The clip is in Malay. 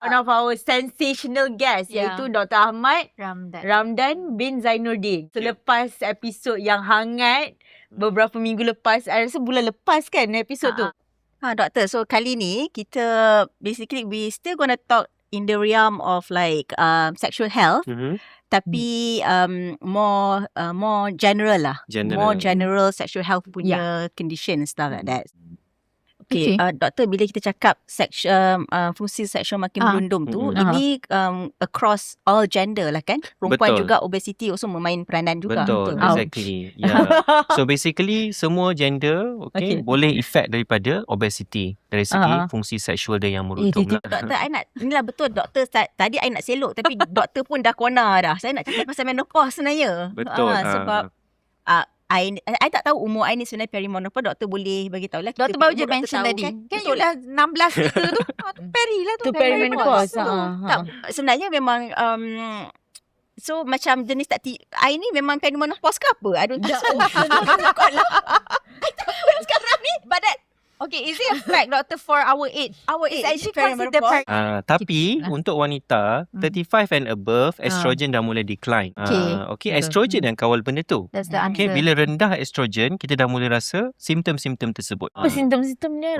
one of our sensational guests, iaitu Dr. Ahmad Ramdan bin Zainuddin. Selepas episod yang hangat beberapa minggu lepas, I rasa bulan lepas kan episod tu. Doktor, so kali ni kita basically we still gonna talk in the realm of like sexual health, tapi more general lah. More general sexual health punya condition and stuff like that. Okay. Doktor, bila kita cakap fungsi seksual makin berundum tu, ini across all gender lah kan? Perempuan juga, obesity also memain peranan juga. Betul, exactly. So basically, semua gender boleh effect daripada obesity dari segi fungsi seksual dia yang meruntum. Doktor, inilah betul doktor, tadi I nak selok tapi doktor pun dah corner dah. Saya nak cakap pasal menopause sebenarnya. Betul. Sebab I tak tahu umur I ni sebenarnya perimenopause. Doktor boleh bagi tahu lah. Doktor baru je mention tadi kan you dah 16 gitu tu. Peri lah tu. Perimenopause. Sebenarnya memang so macam jenis tak I ni memang perimenopause ke apa? I don't think so. I tak tahu sekarang ni. But that okay, is it a fact, doctor, for our age? Our age actually considered tapi untuk wanita 35 and above, estrogen dah mulai decline. Estrogen yang kawal benda tu. That's the answer. Bila rendah estrogen, kita dah mulai rasa simptom-simptom tersebut. Apa simptom-simptomnya?